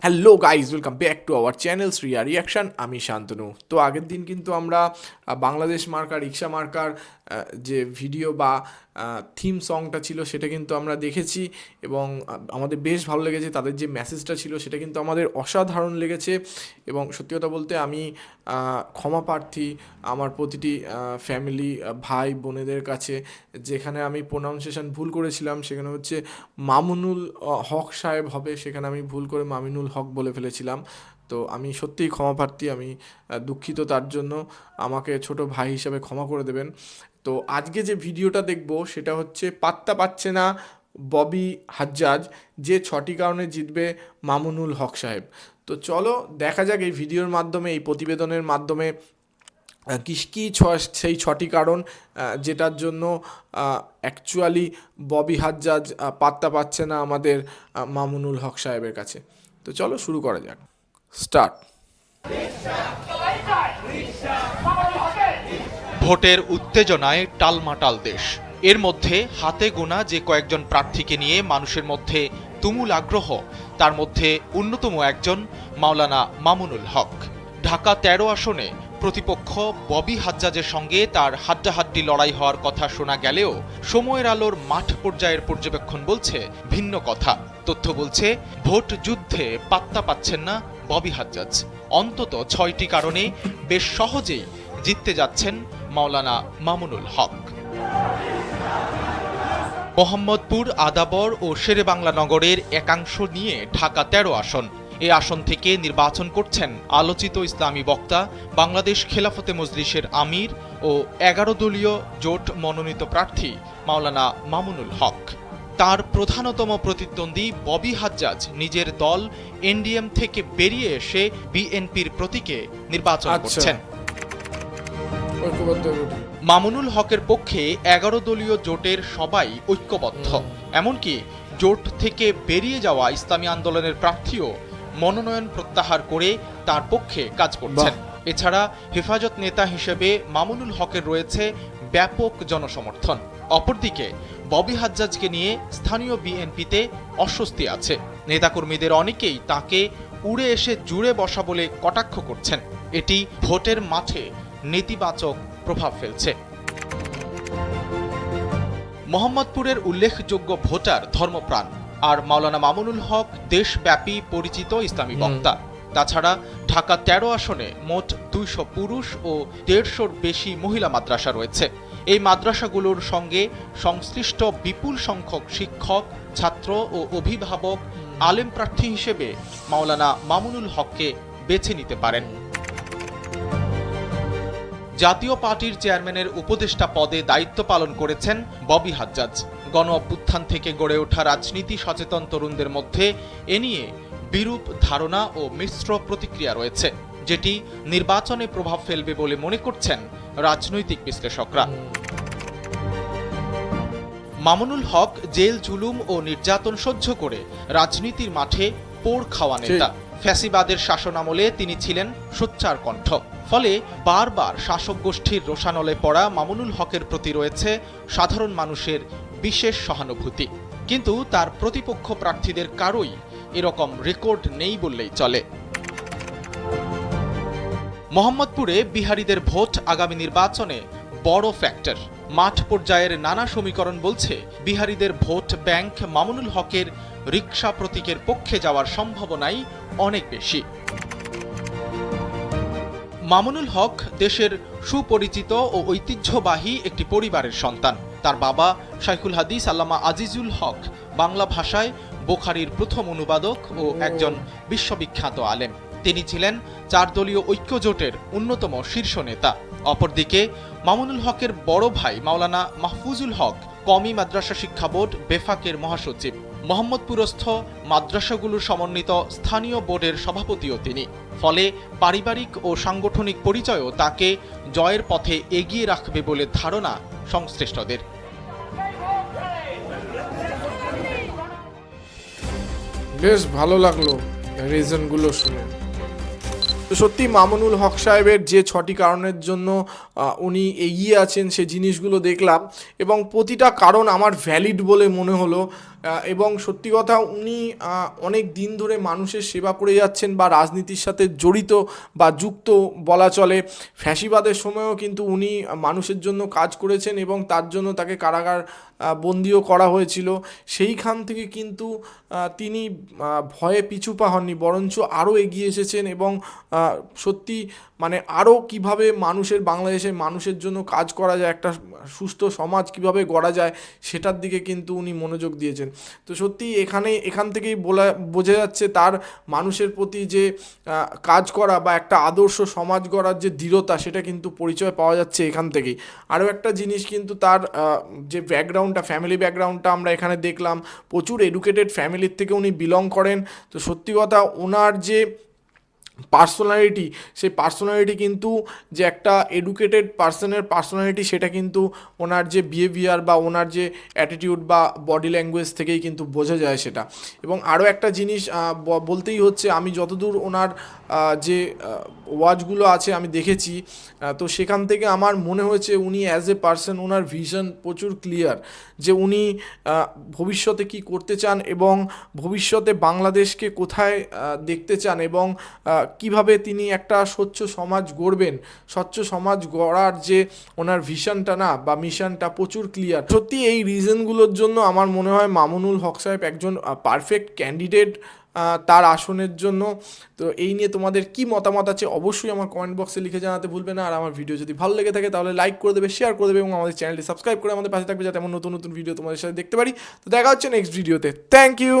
Hello guys, welcome back to our channel Shriya reaction. আমি শান্তনু। তো আগের দিন কিন্তু আমরা বাংলাদেশ মার্কার রিক্সা মার্কার যে ভিডিও বা থিম সংটা ছিল সেটা কিন্তু আমরা দেখেছি এবং আমাদের বেশ ভালো লেগেছে। তাদের যে মেসেজটা ছিল সেটা কিন্তু আমাদের অসাধারণ লেগেছে এবং সত্যি কথা বলতে আমি ক্ষমা প্রার্থী আমার প্রতিটি ফ্যামিলি ভাই বোনেদের কাছে, যেখানে আমি প্রোনাউন্সিয়েশন ভুল করেছিলাম সেখানে হচ্ছে মামুনুল হক সাহেব হবে, সেখানে আমি ভুল করে মামিনুল হক বলে ফেলেছিলাম। তো আমি সত্যিই ক্ষমা প্রার্থী, আমি দুঃখিত তার জন্য। আমাকে ছোট ভাই হিসাবে ক্ষমা করে দেবেন। তো আজকে যে ভিডিওটা দেখব সেটা হচ্ছে পাত্তা পাচ্ছে না ববি হাজ্জাজ, যে 6টি কারণে জিতবে মামুনুল হক সাহেব। তো চলো দেখা যাক এই ভিডিওর মাধ্যমে, এই প্রতিবেদনের মাধ্যমে কী সেই 6টি কারণ যেটার জন্য অ্যাকচুয়ালি ববি হাজ্জাজ পাত্তা পাচ্ছে না আমাদের মামুনুল হক সাহেবের কাছে। তো চলো শুরু করা যাক, স্টার্ট। ভোটের উত্তেজনায় টালমাটাল দেশ। এর মধ্যে হাতে গোনা যে কয়েকজন প্রার্থীকে নিয়ে মানুষের মধ্যে তুমুল আগ্রহ, তার মধ্যে অন্যতম একজন মাওলানা মামুনুল হক। ঢাকা 13 আসনে প্রতিপক্ষ ববি হাজ্জাজের সঙ্গে তার হাড্ডাহাড্ডি লড়াই হওয়ার কথা শোনা গেলেও সময়ের আলোর মাঠ পর্যায়ের পর্যবেক্ষণ বলছে ভিন্ন কথা। তথ্য বলছে ভোট যুদ্ধে পাত্তা পাচ্ছেন না ববি হাজ্জাজ। অন্তত 6টি কারণে বেশ সহজেই জিততে যাচ্ছেন মাওলানা মামুনুল হক। মোহাম্মদপুর, আদাবর ও শেরেবাংলা নগরের একাংশ নিয়ে ঢাকা 13 আসন। এই আসন থেকে নির্বাচন করছেন আলোচিত ইসলামী বক্তা, বাংলাদেশ খেলাফতে মজলিসের আমির ও 11 দলীয় জোট মনোনীত প্রার্থী মাওলানা মামুনুল হক। তার প্রধানতম প্রতিদ্বন্দ্বী ববি হাজ্জাজ নিজের দল এনডিএম থেকে বেরিয়ে এসে বিএনপির প্রতীকে নির্বাচন করছেন। মামুনুল হকের পক্ষে 11 দলীয় জোটের সবাই ঐক্যবদ্ধ। এমনকি জোট থেকে বেরিয়ে যাওয়া ইসলামী আন্দোলনের প্রার্থীও মনোনয়ন প্রত্যাহার করে তার পক্ষে কাজ করছেন। এছাড়া হেফাজত নেতা হিসেবে মামুনুল হকের রয়েছে ব্যাপক জনসমর্থন। অপরদিকে ববি হাজ্জাজকে নিয়ে স্থানীয় বিএনপিতে অস্বস্তি আছে। নেতাকর্মীদের অনেকেই তাকে উড়ে এসে জুড়ে বসা বলে কটাক্ষ করছেন। এটি ভোটের মাঠে নেতিবাচক প্রভাব ফেলছে। মোহাম্মদপুরের উল্লেখযোগ্য ভোটার ধর্মপ্রাণ, আর মাওলানা মামুনুল হক দেশব্যাপী পরিচিত ইসলামী বক্তা। তাছাড়া ঢাকা 13 আসনে মোট 200 পুরুষ ও 150-র বেশি মহিলা মাদ্রাসা রয়েছে। এই মাদ্রাসাগুলোর সঙ্গে সংশ্লিষ্ট বিপুল সংখ্যক শিক্ষক, ছাত্র ও অভিভাবক আলেম প্রার্থী হিসেবে মাওলানা মামুনুল হককে বেছে নিতে পারেন। জাতীয় পার্টির চেয়ারম্যানের উপদেষ্টা পদে দায়িত্ব পালন করেছেন ববি হাজ্জাজ। গণ অভ্যুত্থান থেকে গড়ে ওঠা রাজনীতি সচেতন তরুণদের মধ্যে এ নিয়ে বিরূপ ধারণা ও মিশ্র প্রতিক্রিয়া রয়েছে, যেটি নির্বাচনে প্রভাব ফেলবে বলে মনে করছেন রাজনৈতিক বিশ্লেষকরা। মামুনুল হক জেল জুলুম ও নির্যাতন সহ্য করে রাজনীতির মাঠে পোড় খাওয়া নেতা। ফ্যাসিবাদের শাসনামলে তিনি ছিলেন সোচ্চার কণ্ঠ। ফলে বারবার শাসক গোষ্ঠীর রোষানলে পড়া মামুনুল হকের প্রতি রয়েছে সাধারণ মানুষের বিশেষ সহানুভূতি। কিন্তু তার প্রতিপক্ষ প্রার্থীদের কারোই এরকম রেকর্ড নেই বললেই চলে। মোহাম্মদপুরে বিহারীদের ভোট আগামী নির্বাচনে বড় ফ্যাক্টর। মাঠ পর্যায়ের নানা সমীকরণ বলছে বিহারীদের ভোট ব্যাংক মামুনুল হকের রিকশা প্রতীকের পক্ষে যাওয়ার সম্ভাবনাই অনেক বেশি। মামুনুল হক দেশের সুপরিচিত ও ঐতিহ্যবাহী একটি পরিবারের সন্তান। তার বাবা শাইখুল হাদিস আল্লামা আজিজুল হক বাংলা ভাষায় বুখারীর প্রথম অনুবাদক ও একজন বিশ্ববিখ্যাত আলেম। তিনি ছিলেন 4 দলীয় ঐক্যজোটের অন্যতম শীর্ষ নেতা। অপরদিকে মামুনুল হকের বড় ভাই মাওলানা মাহফুজুল হক কওমি মাদ্রাসা শিক্ষা বোর্ড বেফাকের মহাসচিব। মোহাম্মদপুরস্থ মাদ্রাসাগুলোর সমন্বিত স্থানীয় বোর্ডের সভাপতিও তিনি। ফলে পারিবারিক ও সাংগঠনিক পরিচয়ও তাকে জয়ের পথে এগিয়ে রাখবে বলে ধারণা সংশ্লিষ্টদের। বেশ ভালো লাগলো রিজনগুলো শুনে। তো সত্যি মামুনুল হক সাহেবের যে 6টি কারণের জন্য উনি এগিয়ে আছেন সে জিনিসগুলো দেখলাম এবং প্রতিটা কারণ আমার ভ্যালিড বলে মনে হলো এবং সত্যি কথা উনি অনেক দিন ধরে মানুষের সেবা করে যাচ্ছেন বা রাজনীতির সাথে জড়িত বা যুক্ত বলা চলে। ফ্যাসিবাদের সময়ও কিন্তু উনি মানুষের জন্য কাজ করেছেন এবং তার জন্য তাকে কারাগার বন্দিও করা হয়েছিল। সেইখান থেকে কিন্তু তিনি ভয়ে পিছু পা হননি, বরঞ্চ আরও এগিয়ে এসেছেন এবং সত্যি মানে আরও কিভাবে বাংলাদেশের মানুষের জন্য কাজ করা যায়, একটা সুস্থ সমাজ কিভাবে গড়া যায় সেটার দিকে কিন্তু উনি মনোযোগ দিয়েছেন। তো সত্যি এখান থেকেই বোঝা যাচ্ছে তার মানুষের প্রতি যে কাজ করা বা একটা আদর্শ সমাজ গড়ার যে দৃঢ়তা, সেটা কিন্তু পরিচয় পাওয়া যাচ্ছে এখান থেকেই। আরও একটা জিনিস কিন্তু তার যে ফ্যামিলি ব্যাকগ্রাউন্ডটা আমরা এখানে দেখলাম, প্রচুর এডুকেটেড ফ্যামিলির থেকে উনি বিলং করেন। তো সত্যি কথা ওনার যে পার্সোনালিটি, সেই পার্সোনালিটি কিন্তু যে একটা এডুকেটেড পার্সনের পার্সোনালিটি, সেটা কিন্তু ওনার যে বিহেভিয়ার বা ওনার যে অ্যাটিটিউড বা বডি ল্যাঙ্গুয়েজ থেকেই কিন্তু বোঝা যায় সেটা। এবং আরও একটা জিনিস বলতেই হচ্ছে, আমি যতদূর ওনার যে ওয়াচগুলো আছে আমি দেখেছি, তো সেখান থেকে আমার মনে হয়েছে উনি as a person owner vision প্রচুর ক্লিয়ার, যে উনি ভবিষ্যতে কি করতে চান এবং ভবিষ্যতে বাংলাদেশকে কোথায় দেখতে চান এবং কিভাবে তিনি একটা স্বচ্ছ সমাজ গড়বেন। স্বচ্ছ সমাজ গড়ার যে ওনার ভিশনটা না বা মিশনটা প্রচুর ক্লিয়ার। সত্যি এই রিজনগুলোর জন্য আমার মনে হয় মামুনুল হক সাহেব একজন পারফেক্ট ক্যান্ডিডেট তার আসনের জন্য। তো এই নিয়ে তোমাদের কি মতামত আছে অবশ্যই আমার কমেন্ট বক্সে লিখে জানাতে ভুলবে না। আর আমার ভিডিও যদি ভালো লেগে থাকে তাহলে লাইক করে দেবে, শেয়ার করে দেবে এবং আমাদের চ্যানেলটি সাবস্ক্রাইব করে আমাদের পাশে থাকবে, যাতে এমন নতুন নতুন ভিডিও তোমাদের সাথে দেখতে পারি। তো দেখা হচ্ছে নেক্সট ভিডিওতে। Thank you.